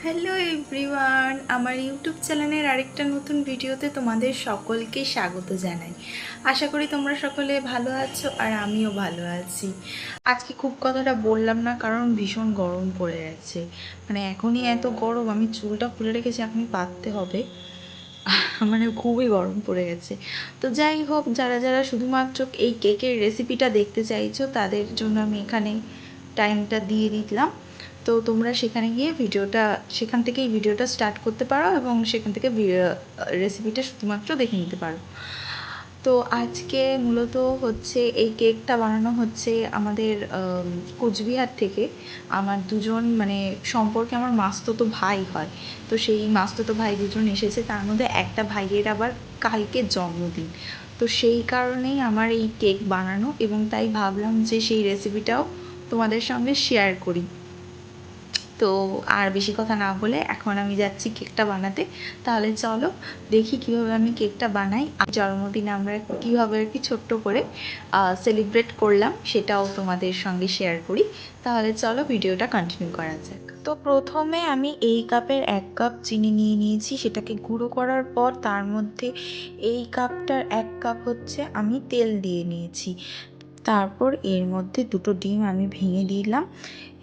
Hello everyone, আমার YouTube চ্যানেলের আরেকটা নতুন ভিডিওতে তোমাদের সকলকে স্বাগত জানাই। আশা করি তোমরা সকলে ভালো আছো আর আমিও ভালো আছি। আজকে খুব কথাটা বললাম না, কারণ ভীষণ গরম পড়ে গেছে। মানে এখনই এত গরম, আমি চুলটা খুলে রেখেছি, এখনই পাততে হবে। মানে খুবই গরম পড়ে গেছে। তো যাই হোক, যারা যারা শুধুমাত্র এই কেকের রেসিপিটা দেখতে চাইছো তাদের জন্য আমি এখানে টাইমটা দিয়ে দিলাম। তো তোমরা সেখানে গিয়ে সেখান থেকেই ভিডিওটা স্টার্ট করতে পারো এবং সেখান থেকে রেসিপিটা শুধুমাত্র দেখে নিতে পারো। তো আজকে মূলত হচ্ছে এই কেকটা বানানো হচ্ছে আমাদের কোচবিহার থেকে। আমার দুজন মানে সম্পর্কে আমার মাস্তুতো ভাই হয়। তো সেই মাস্তুতো ভাই দুজন এসেছে, তার মধ্যে একটা ভাইয়ের আবার কালকে জন্মদিন। তো সেই কারণেই আমার এই কেক বানানো, এবং তাই ভাবলাম যে সেই রেসিপিটাও তোমাদের সঙ্গে শেয়ার করি। তো আর বেশি কথা না বলে এখন আমি যাচ্ছি কেকটা বানাতে। তাহলে চলো দেখি কীভাবে আমি কেকটা বানাই। জন্মদিনে আমরা কীভাবে আর কি ছোট্ট করে সেলিব্রেট করলাম সেটাও তোমাদের সঙ্গে শেয়ার করি। তাহলে চলো ভিডিওটা কন্টিনিউ করা যাক। তো প্রথমে আমি এই কাপের 1 কাপ চিনি নিয়ে নিয়েছি, সেটাকে গুঁড়ো করার পর তার মধ্যে এই কাপটার 1 কাপ হচ্ছে আমি তেল দিয়ে নিয়েছি। তারপর এর মধ্যে 2টো ডিম আমি ভেঙে দিলাম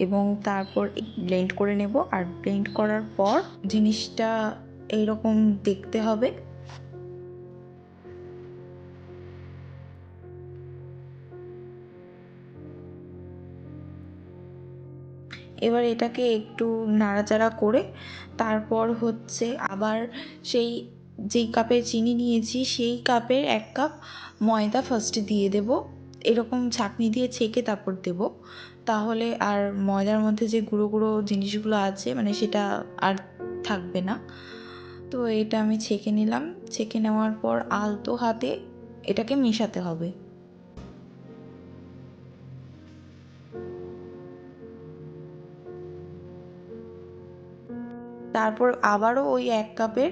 এবং তারপর ব্লেন্ড করে নেব। আর ব্লেন্ড করার পর জিনিসটা এইরকম দেখতে হবে। এবার এটাকে একটু নাড়াচাড়া করে তারপর হচ্ছে আবার সেই যেই কাপে চিনি নিয়েছি সেই কাপের 1 কাপ ময়দা ফার্স্টে দিয়ে দেব। এরকম ছাঁকনি দিয়ে ছেঁকে তারপর দেব, তাহলে আর ময়দার মধ্যে যে গুঁড়ো গুঁড়ো জিনিসগুলো আছে মানে সেটা আর থাকবে না। তো এটা আমি ছেঁকে নিলাম। ছেঁকে নেওয়ার পর আলতো হাতে এটাকে মেশাতে হবে। তারপর আবারও ওই 1 কাপের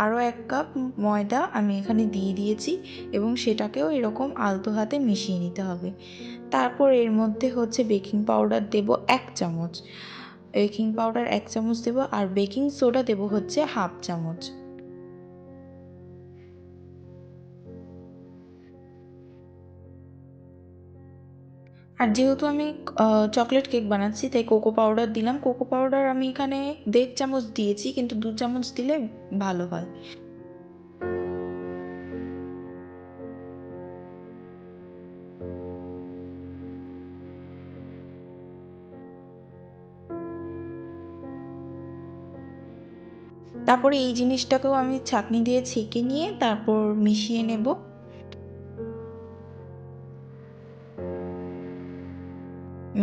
আরও 1 কাপ ময়দা আমি এখানে দিয়ে দিয়েছি এবং সেটাকেও এরকম আলতো হাতে মিশিয়ে নিতে হবে। তারপর এর মধ্যে হচ্ছে বেকিং পাউডার দেব 1 চামচ, বেকিং পাউডার 1 চামচ দেব, আর বেকিং সোডা দেব হচ্ছে 1/2 চামচ। আর যেহেতু আমি চকলেট কেক বানাচ্ছি তাই কোকো পাউডার দিলাম। কোকো পাউডার আমি এখানে 1.5 চামচ দিয়েছি, কিন্তু 2 চামচ দিলে ভালো হয়। তারপরে এই জিনিসটাকেও আমি ছাঁকনি দিয়ে ছেঁকে নিয়ে তারপর মিশিয়ে নেব।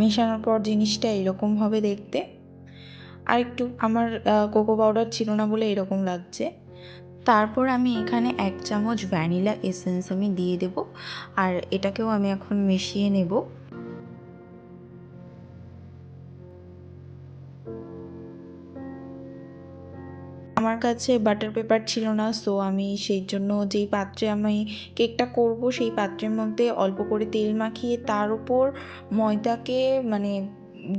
মেশানোর পর জিনিসটা এরকম হবে দেখতে। আর একটু আমার কোকো পাউডার ছিল না বলে এরকম লাগছে। তারপর আমি এখানে 1 চামচ ভ্যানিলা এসেন্স আমি দিয়ে দেব, আর এটাকেও আমি এখন মিশিয়ে নেব। আমার কাছে বাটার পেপার ছিল না, সো আমি সেই জন্য যেই পাত্রে আমি কেকটা করব সেই পাত্রের মধ্যে অল্প করে তেল মাখিয়ে তার উপর ময়দাকে মানে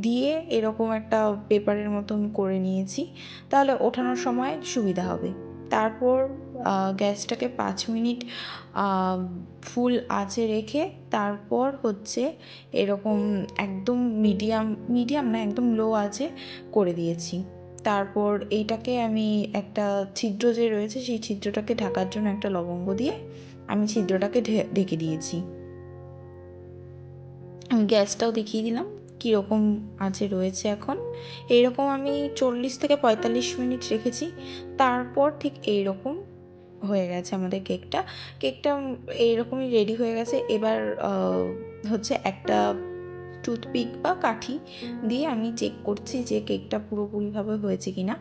দিয়ে এরকম একটা পেপারের মতন করে নিয়েছি, তাহলে ওঠানোর সময় সুবিধা হবে। তারপর গ্যাসটাকে 5 মিনিট ফুল আঁচে রেখে তারপর হচ্ছে এরকম একদম মিডিয়াম মিডিয়াম না একদম লো আঁচে করে দিয়েছি। তারপর এইটাকে আমি একটা ছিদ্র যে রয়েছে সেই ছিদ্রটাকে ঢাকার জন্য একটা লবঙ্গ দিয়ে আমি ছিদ্রটাকে ঢেকে দিয়েছি। আমি গ্যাসটাও দেখিয়ে দিলাম কীরকম আঁচে রয়েছে এখন। এইরকম আমি 40 থেকে 45 মিনিট রেখেছি। তারপর ঠিক এইরকম হয়ে গেছে আমাদের কেকটা। কেকটা এইরকমই রেডি হয়ে গেছে। এবার হচ্ছে একটা টুথপিক বা কাঠি দিয়ে আমি চেক করছি যে কেকটা পুরোপুরিভাবে হয়েছে কি না।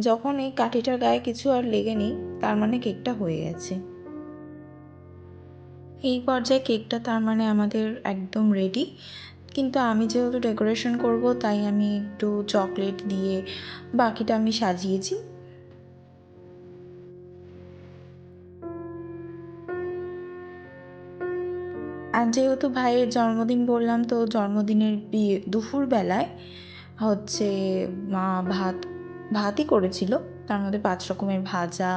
যখন এই কাঠিটার গায়ে কিছু আর লেগে নেই তার মানে কেকটা হয়ে গেছে। এই পর্যায়ে কেকটা তার মানে আমাদের একদম রেডি। কিন্তু আমি যেহেতু ডেকোরেশন করব তাই আমি একটু চকলেট দিয়ে বাকিটা আমি সাজিয়েছি। আর যেহেতু ভাইয়ের জন্মদিন বললাম, তো জন্মদিনের দুপুরবেলায় হচ্ছে মা ভাত ভাতই করেছিল, তার মধ্যে 5 রকমের ভাজা,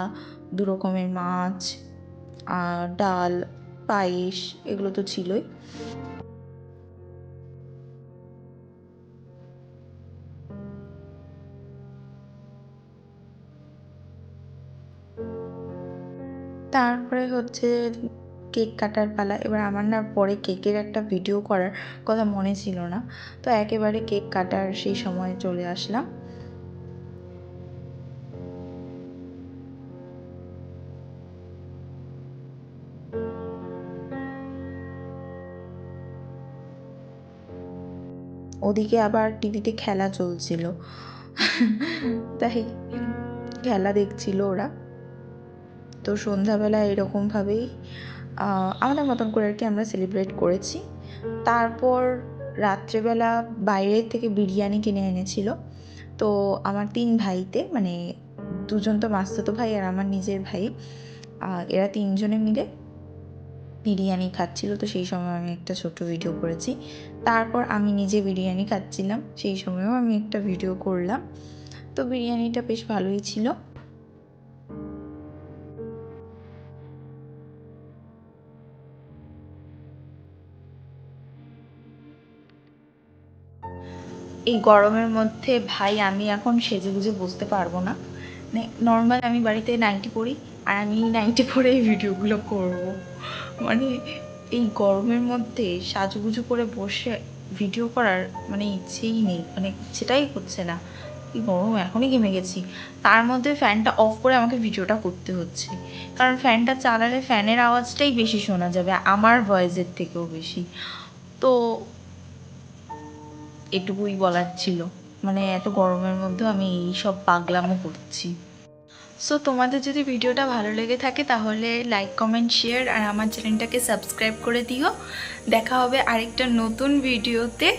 2 রকমের মাছ, আর ডাল, পায়েস, এগুলো তো ছিলই। তারপরে হচ্ছে কেক কাটার পালা। এবার আমার না পরে কেকের একটা ভিডিও করার কথা মনে ছিল না, তো একেবারে কেক কাটার সেই সময় চলে আসলাম। ওদিকে আবার টিভিতে খেলা চলছিল, তাই খেলা দেখছিল ওরা। তো সন্ধ্যাবেলা এরকমভাবেই আমাদের মতন করে আর কি আমরা সেলিব্রেট করেছি। তারপর রাত্রেবেলা বাইরের থেকে বিরিয়ানি কিনে এনেছিল। তো আমার 3 ভাইতে, মানে 2 জন তো মাস্তুতো ভাই আর আমার নিজের ভাই, এরা 3 জনে মিলে বিরিয়ানি খাচ্ছিল। তো সেই সময় আমি একটা ছোট্ট ভিডিও করেছি। তারপর আমি নিজে বিরিয়ানি খাচ্ছিলাম, সেই সময়ও আমি একটা ভিডিও করলাম। তো বিরিয়ানিটা বেশ ভালোই ছিল। এই গরমের মধ্যে ভাই আমি এখন সেজেগুজে বসতে পারবো না, মানে নর্মাল আমি বাড়িতে নাইটি পরি, আর আমি নাইটি পরে এই ভিডিওগুলো করব। মানে এই গরমের মধ্যে সাজুগুজু করে বসে ভিডিও করার মানে ইচ্ছেই নেই, মানে সেটাই হচ্ছে না। এই গরম, এখনই ঘেমে গেছি, তার মধ্যে ফ্যানটা অফ করে আমাকে ভিডিওটা করতে হচ্ছে, কারণ ফ্যানটা চালালে ফ্যানের আওয়াজটাই বেশি শোনা যাবে আমার ভয়েসের থেকেও বেশি। তো এটুকুই বলার ছিল, মানে এত গরমের মধ্যেও আমি এই সব পাগলামো করছি। সো তোমাদের যদি ভিডিওটা ভালো লেগে থাকে তাহলে লাইক, কমেন্ট, শেয়ার আর আমার চ্যানেলটাকে সাবস্ক্রাইব করে দিও। দেখা হবে আরেকটা নতুন ভিডিওতে।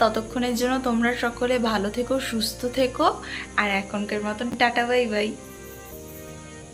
ততক্ষণের জন্য তোমরা সকলে ভালো থেকো, সুস্থ থেকো, আর এখনকার মতন টাটা, বাই বাই।